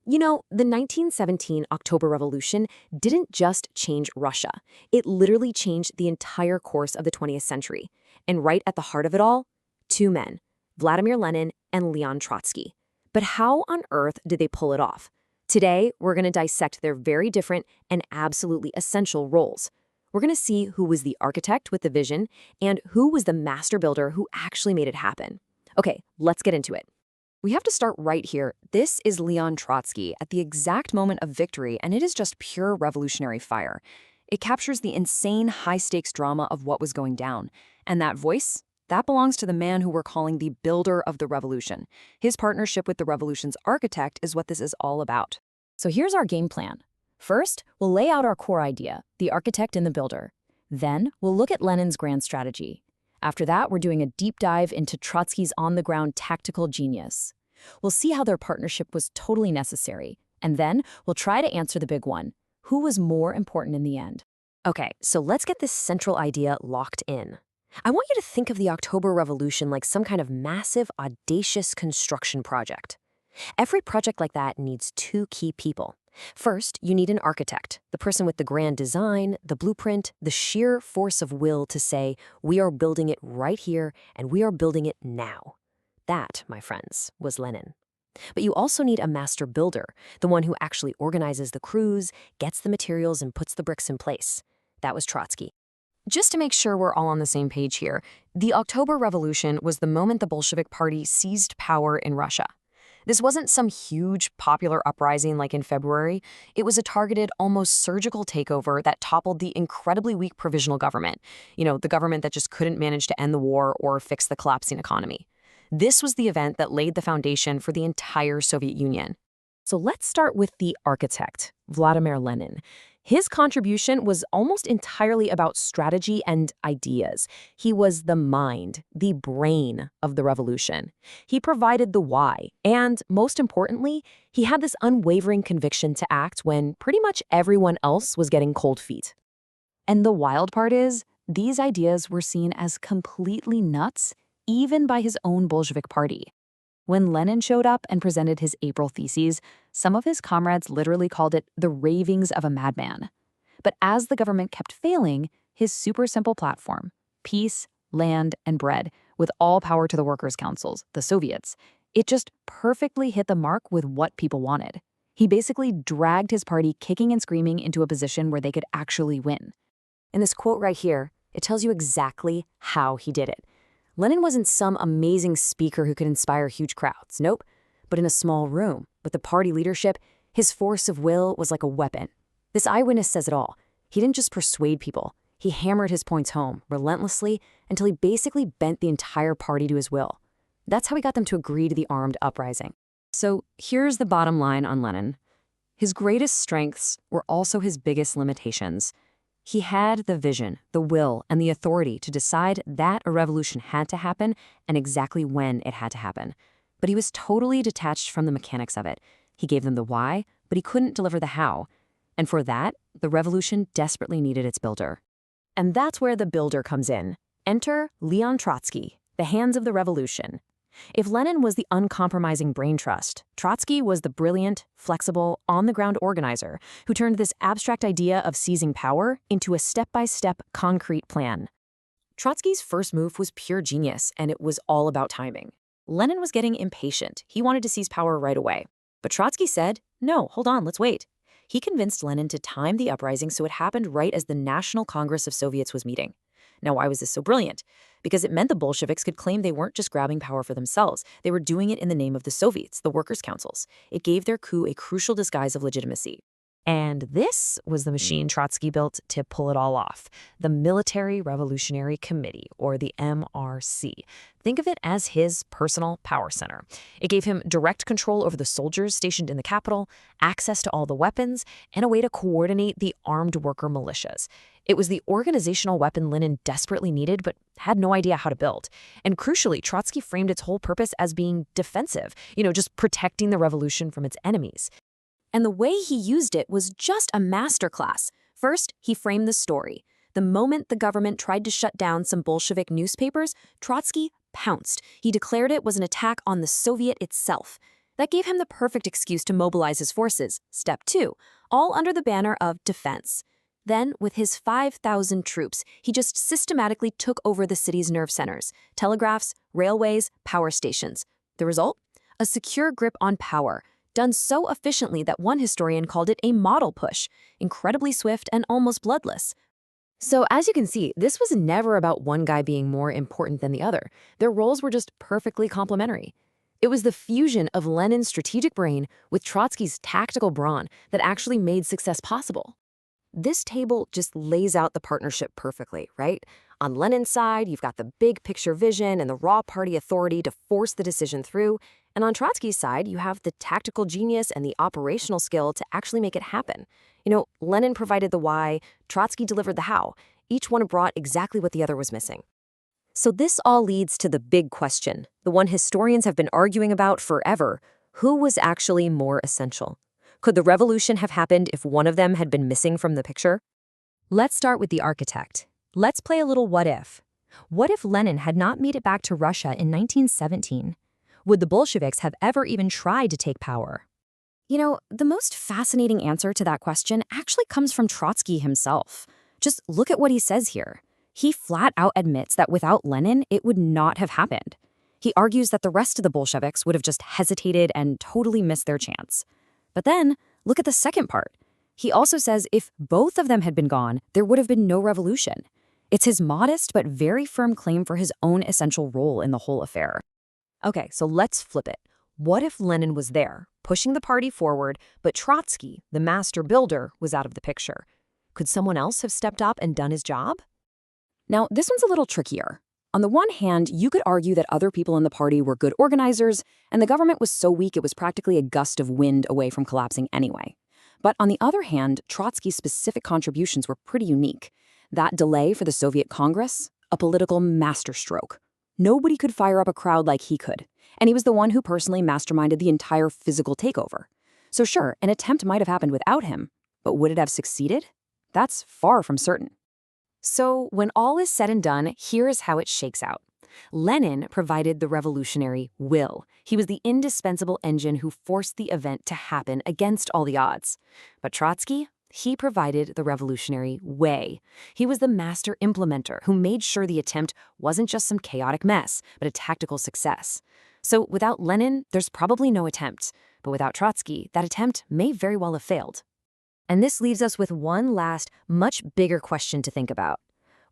You know, the 1917 October Revolution didn't just change Russia. It literally changed the entire course of the 20th century. And right at the heart of it all, two men, Vladimir Lenin and Leon Trotsky. But how on earth did they pull it off? Today, we're going to dissect their very different and absolutely essential roles. We're going to see who was the architect with the vision and who was the master builder who actually made it happen. Okay, let's get into it. We have to start right here. This is Leon Trotsky at the exact moment of victory, and it is just pure revolutionary fire. It captures the insane high-stakes drama of what was going down. And that voice? That belongs to the man who we're calling the builder of the revolution. His partnership with the revolution's architect is what this is all about. So here's our game plan. First, we'll lay out our core idea, the architect and the builder. Then, we'll look at Lenin's grand strategy. After that, we're doing a deep dive into Trotsky's on-the-ground tactical genius. We'll see how their partnership was totally necessary. And then, we'll try to answer the big one. Who was more important in the end? Okay, so let's get this central idea locked in. I want you to think of the October Revolution like some kind of massive, audacious construction project. Every project like that needs two key people. First, you need an architect, the person with the grand design, the blueprint, the sheer force of will to say, we are building it right here and we are building it now. That, my friends, was Lenin. But you also need a master builder, the one who actually organizes the crews, gets the materials, and puts the bricks in place. That was Trotsky. Just to make sure we're all on the same page here, the October Revolution was the moment the Bolshevik Party seized power in Russia. This wasn't some huge popular uprising like in February. It was a targeted, almost surgical takeover that toppled the incredibly weak provisional government. You know, the government that just couldn't manage to end the war or fix the collapsing economy. This was the event that laid the foundation for the entire Soviet Union. So let's start with the architect, Vladimir Lenin. His contribution was almost entirely about strategy and ideas. He was the mind, the brain of the revolution. He provided the why, and most importantly, he had this unwavering conviction to act when pretty much everyone else was getting cold feet. And the wild part is, these ideas were seen as completely nuts, even by his own Bolshevik party. When Lenin showed up and presented his April theses, some of his comrades literally called it the ravings of a madman. But as the government kept failing, his super simple platform, peace, land, and bread, with all power to the workers' councils, the Soviets, it just perfectly hit the mark with what people wanted. He basically dragged his party kicking and screaming into a position where they could actually win. In this quote right here, it tells you exactly how he did it. Lenin wasn't some amazing speaker who could inspire huge crowds, nope. But in a small room, with the party leadership, his force of will was like a weapon. This eyewitness says it all. He didn't just persuade people. He hammered his points home, relentlessly, until he basically bent the entire party to his will. That's how he got them to agree to the armed uprising. So here's the bottom line on Lenin. His greatest strengths were also his biggest limitations. He had the vision, the will, and the authority to decide that a revolution had to happen and exactly when it had to happen. But he was totally detached from the mechanics of it. He gave them the why, but he couldn't deliver the how. And for that, the revolution desperately needed its builder. And that's where the builder comes in. Enter Leon Trotsky, the hands of the revolution. If Lenin was the uncompromising brain trust, Trotsky was the brilliant, flexible, on-the-ground organizer who turned this abstract idea of seizing power into a step-by-step concrete plan. Trotsky's first move was pure genius, and it was all about timing. Lenin was getting impatient. He wanted to seize power right away. But Trotsky said, no, hold on, let's wait. He convinced Lenin to time the uprising so it happened right as the National Congress of Soviets was meeting. Now, why was this so brilliant? Because it meant the Bolsheviks could claim they weren't just grabbing power for themselves. They were doing it in the name of the Soviets, the workers' councils. It gave their coup a crucial disguise of legitimacy. And this was the machine Trotsky built to pull it all off, the Military Revolutionary Committee, or the MRC. Think of it as his personal power center. It gave him direct control over the soldiers stationed in the capital, access to all the weapons, and a way to coordinate the armed worker militias. It was the organizational weapon Lenin desperately needed but had no idea how to build. And crucially, Trotsky framed its whole purpose as being defensive, just protecting the revolution from its enemies. And the way he used it was just a masterclass. First, he framed the story. The moment the government tried to shut down some Bolshevik newspapers, Trotsky pounced. He declared it was an attack on the Soviet itself. That gave him the perfect excuse to mobilize his forces. Step 2, all under the banner of defense. Then, with his 5,000 troops, he just systematically took over the city's nerve centers, telegraphs, railways, power stations. The result? A secure grip on power, done so efficiently that one historian called it a model push, incredibly swift and almost bloodless. So as you can see, this was never about one guy being more important than the other. Their roles were just perfectly complementary. It was the fusion of Lenin's strategic brain with Trotsky's tactical brawn that actually made success possible. This table just lays out the partnership perfectly, right? On Lenin's side, you've got the big picture vision and the raw party authority to force the decision through. And on Trotsky's side, you have the tactical genius and the operational skill to actually make it happen. Lenin provided the why, Trotsky delivered the how. Each one brought exactly what the other was missing. So this all leads to the big question, the one historians have been arguing about forever. Who was actually more essential? Could the revolution have happened if one of them had been missing from the picture? Let's start with the architect. Let's play a little what if. What if Lenin had not made it back to Russia in 1917? Would the Bolsheviks have ever even tried to take power? The most fascinating answer to that question actually comes from Trotsky himself. Just look at what he says here. He flat out admits that without Lenin, it would not have happened. He argues that the rest of the Bolsheviks would have just hesitated and totally missed their chance. But then, look at the second part. He also says if both of them had been gone, there would have been no revolution. It's his modest but very firm claim for his own essential role in the whole affair. Okay, so let's flip it. What if Lenin was there, pushing the party forward, but Trotsky, the master builder, was out of the picture? Could someone else have stepped up and done his job? Now, this one's a little trickier. On the one hand, you could argue that other people in the party were good organizers, and the government was so weak it was practically a gust of wind away from collapsing anyway. But on the other hand, Trotsky's specific contributions were pretty unique. That delay for the Soviet Congress? A political masterstroke. Nobody could fire up a crowd like he could, and he was the one who personally masterminded the entire physical takeover. So sure, an attempt might have happened without him, but would it have succeeded? That's far from certain. So when all is said and done, here is how it shakes out. Lenin provided the revolutionary will. He was the indispensable engine who forced the event to happen against all the odds. But Trotsky? He provided the revolutionary way. He was the master implementer who made sure the attempt wasn't just some chaotic mess, but a tactical success. So without Lenin, there's probably no attempt. But without Trotsky, that attempt may very well have failed. And this leaves us with one last, much bigger question to think about.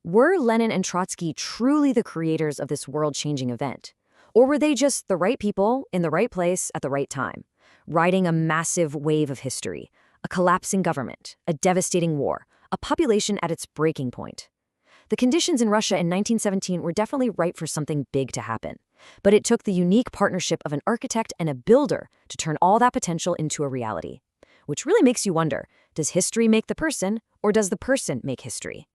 Were Lenin and Trotsky truly the creators of this world-changing event? Or were they just the right people in the right place at the right time, riding a massive wave of history? A collapsing government, a devastating war, a population at its breaking point. The conditions in Russia in 1917 were definitely ripe for something big to happen. But it took the unique partnership of an architect and a builder to turn all that potential into a reality. Which really makes you wonder, does history make the person, or does the person make history?